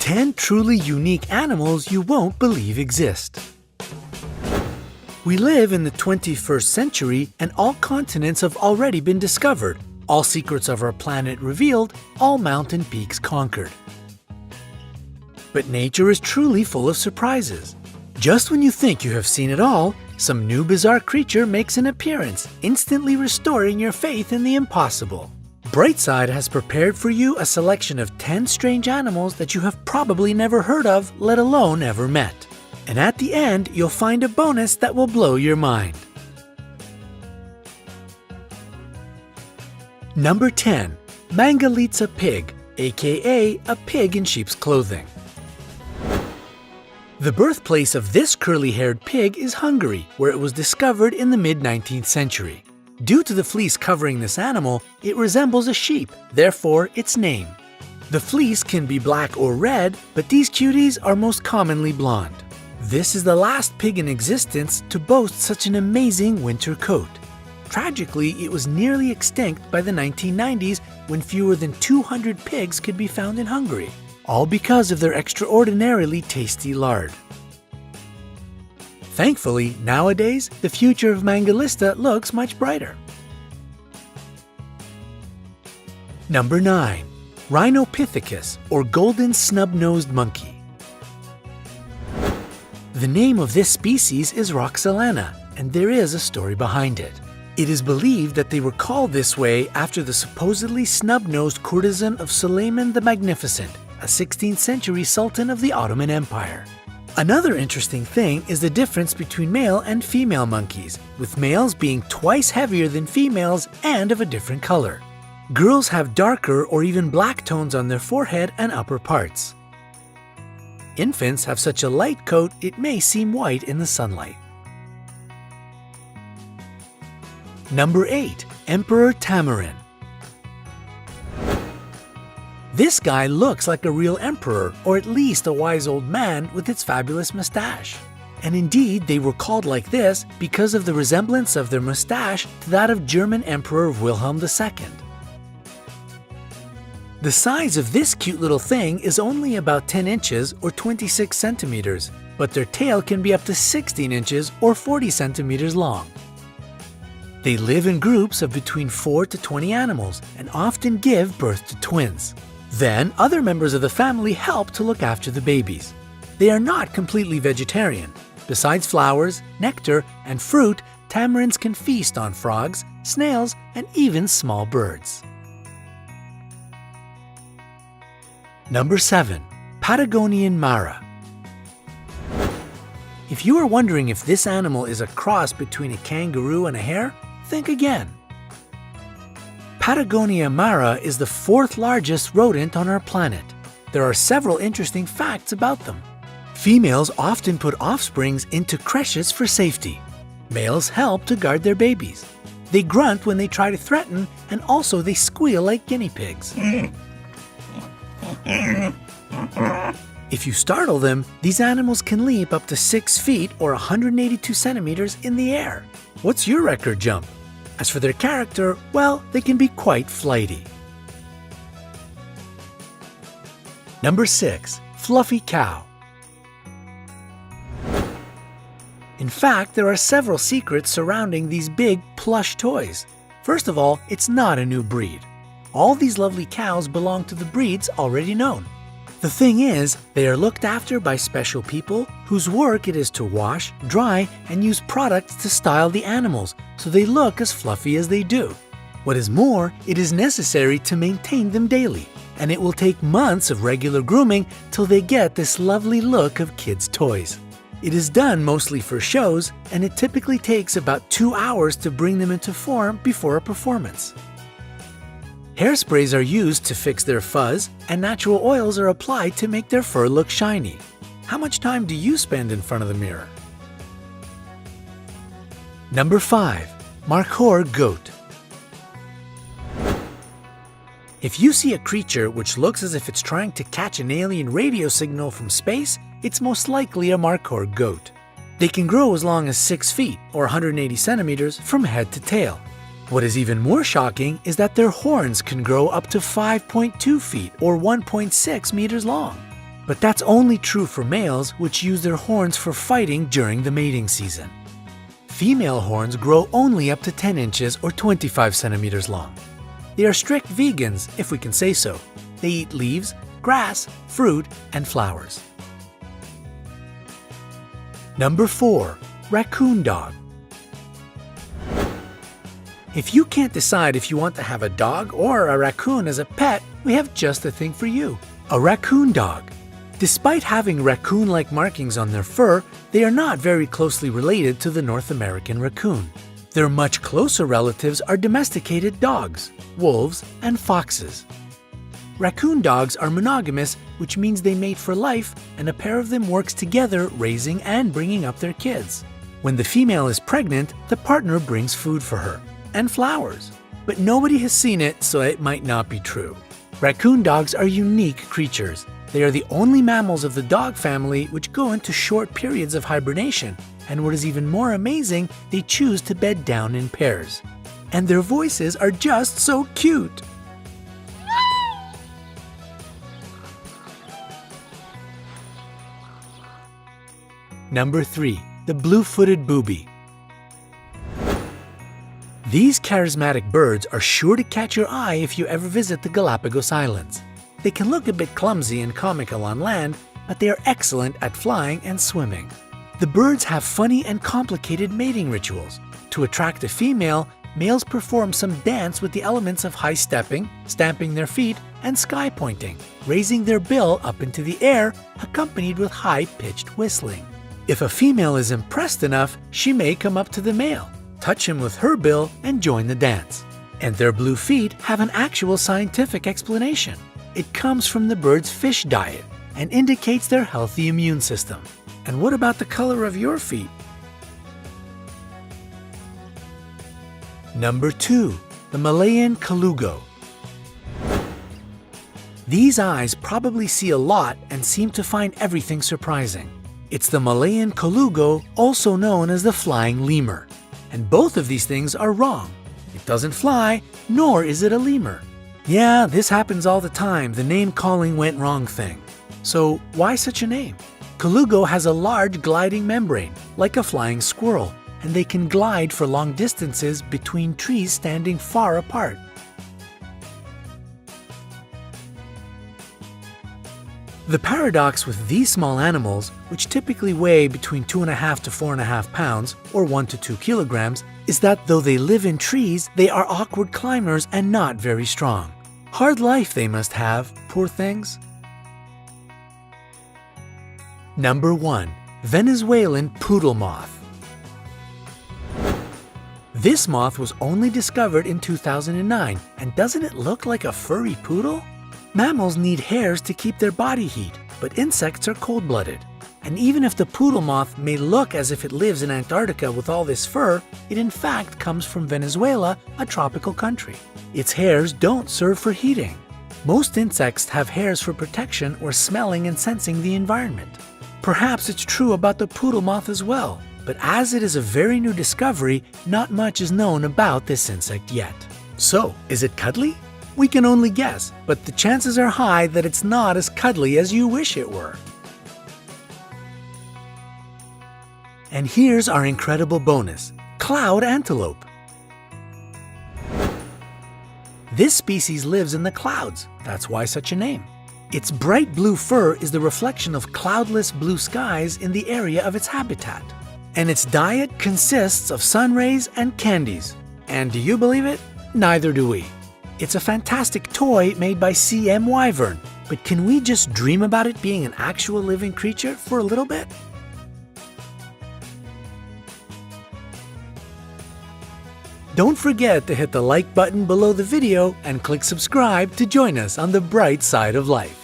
10 truly unique animals you won't believe exist. We live in the 21st century and all continents have already been discovered, all secrets of our planet revealed, all mountain peaks conquered. But nature is truly full of surprises. Just when you think you have seen it all, some new bizarre creature makes an appearance, instantly restoring your faith in the impossible. Brightside has prepared for you a selection of 10 strange animals that you have probably never heard of, let alone ever met. And at the end, you'll find a bonus that will blow your mind. Number 10. Mangalitsa pig, aka a pig in sheep's clothing. The birthplace of this curly-haired pig is Hungary, where it was discovered in the mid-19th century. Due to the fleece covering this animal, it resembles a sheep, therefore its name. The fleece can be black or red, but these cuties are most commonly blonde. This is the last pig in existence to boast such an amazing winter coat. Tragically, it was nearly extinct by the 1990s when fewer than 200 pigs could be found in Hungary, all because of their extraordinarily tasty lard. Thankfully, nowadays, the future of Mangalitsa looks much brighter. Number 9. Rhinopithecus, or golden snub-nosed monkey. The name of this species is Roxelana, and there is a story behind it. It is believed that they were called this way after the supposedly snub-nosed courtesan of Suleiman the Magnificent, a 16th century sultan of the Ottoman Empire. Another interesting thing is the difference between male and female monkeys, with males being twice heavier than females and of a different color. Girls have darker or even black tones on their forehead and upper parts. Infants have such a light coat it may seem white in the sunlight. Number 8. Emperor Tamarin. This guy looks like a real emperor, or at least a wise old man with its fabulous mustache. And indeed, they were called like this because of the resemblance of their mustache to that of German Emperor Wilhelm II. The size of this cute little thing is only about 10 inches or 26 centimeters, but their tail can be up to 16 inches or 40 centimeters long. They live in groups of between 4 to 20 animals and often give birth to twins. Then, other members of the family help to look after the babies. They are not completely vegetarian. Besides flowers, nectar, and fruit, tamarins can feast on frogs, snails, and even small birds. Number 7. Patagonian Mara. If you are wondering if this animal is a cross between a kangaroo and a hare, think again. Patagonia Mara is the 4th largest rodent on our planet. There are several interesting facts about them. Females often put offsprings into creches for safety. Males help to guard their babies. They grunt when they try to threaten, and also they squeal like guinea pigs. If you startle them, these animals can leap up to 6 feet or 182 centimeters in the air. What's your record jump? As for their character, well, they can be quite flighty. Number 6. Fluffy cow. In fact, there are several secrets surrounding these big, plush toys. First of all, it's not a new breed. All these lovely cows belong to the breeds already known. The thing is, they are looked after by special people whose work it is to wash, dry, and use products to style the animals so they look as fluffy as they do. What is more, it is necessary to maintain them daily, and it will take months of regular grooming till they get this lovely look of kids' toys. It is done mostly for shows, and it typically takes about 2 hours to bring them into form before a performance. Hairsprays are used to fix their fuzz, and natural oils are applied to make their fur look shiny. How much time do you spend in front of the mirror? Number 5. Markhor goat. If you see a creature which looks as if it's trying to catch an alien radio signal from space, it's most likely a Markhor goat. They can grow as long as 6 feet or 180 centimeters from head to tail. What is even more shocking is that their horns can grow up to 5.2 feet or 1.6 meters long. But that's only true for males, which use their horns for fighting during the mating season. Female horns grow only up to 10 inches or 25 centimeters long. They are strict vegans, if we can say so. They eat leaves, grass, fruit, and flowers. Number 4. Raccoon dog. If you can't decide if you want to have a dog or a raccoon as a pet, we have just the thing for you. A raccoon dog. Despite having raccoon-like markings on their fur, they are not very closely related to the North American raccoon. Their much closer relatives are domesticated dogs, wolves, and foxes. Raccoon dogs are monogamous, which means they mate for life, and a pair of them works together raising and bringing up their kids. When the female is pregnant, the partner brings food for her, and flowers. But nobody has seen it, so it might not be true. Raccoon dogs are unique creatures. They are the only mammals of the dog family which go into short periods of hibernation, and what is even more amazing, they choose to bed down in pairs. And their voices are just so cute! Number 3. The blue-footed booby. These charismatic birds are sure to catch your eye if you ever visit the Galapagos Islands. They can look a bit clumsy and comical on land, but they are excellent at flying and swimming. The birds have funny and complicated mating rituals. To attract a female, males perform some dance with the elements of high stepping, stamping their feet, and sky pointing, raising their bill up into the air, accompanied with high-pitched whistling. If a female is impressed enough, she may come up to the male, touch him with her bill, and join the dance. And their blue feet have an actual scientific explanation. It comes from the bird's fish diet and indicates their healthy immune system. And what about the color of your feet? Number 2. The Malayan Colugo. These eyes probably see a lot and seem to find everything surprising. It's the Malayan Colugo, also known as the flying lemur. And both of these things are wrong. It doesn't fly, nor is it a lemur. Yeah, this happens all the time, the name calling went wrong thing. So why such a name? Colugo has a large gliding membrane, like a flying squirrel, and they can glide for long distances between trees standing far apart. The paradox with these small animals, which typically weigh between 2.5 to 4.5 pounds, or 1 to 2 kilograms, is that though they live in trees, they are awkward climbers and not very strong. Hard life they must have, poor things. Number 1. Venezuelan poodle moth. This moth was only discovered in 2009, and doesn't it look like a furry poodle? Mammals need hairs to keep their body heat, but insects are cold-blooded. And even if the poodle moth may look as if it lives in Antarctica with all this fur, it in fact comes from Venezuela, a tropical country. Its hairs don't serve for heating. Most insects have hairs for protection or smelling and sensing the environment. Perhaps it's true about the poodle moth as well, but as it is a very new discovery, not much is known about this insect yet. So, is it cuddly? We can only guess, but the chances are high that it's not as cuddly as you wish it were. And here's our incredible bonus, cloud antelope. This species lives in the clouds, that's why such a name. Its bright blue fur is the reflection of cloudless blue skies in the area of its habitat. And its diet consists of sun rays and candies. And do you believe it? Neither do we. It's a fantastic toy made by CM Wyvern, but can we just dream about it being an actual living creature for a little bit? Don't forget to hit the like button below the video and click subscribe to join us on the bright side of life.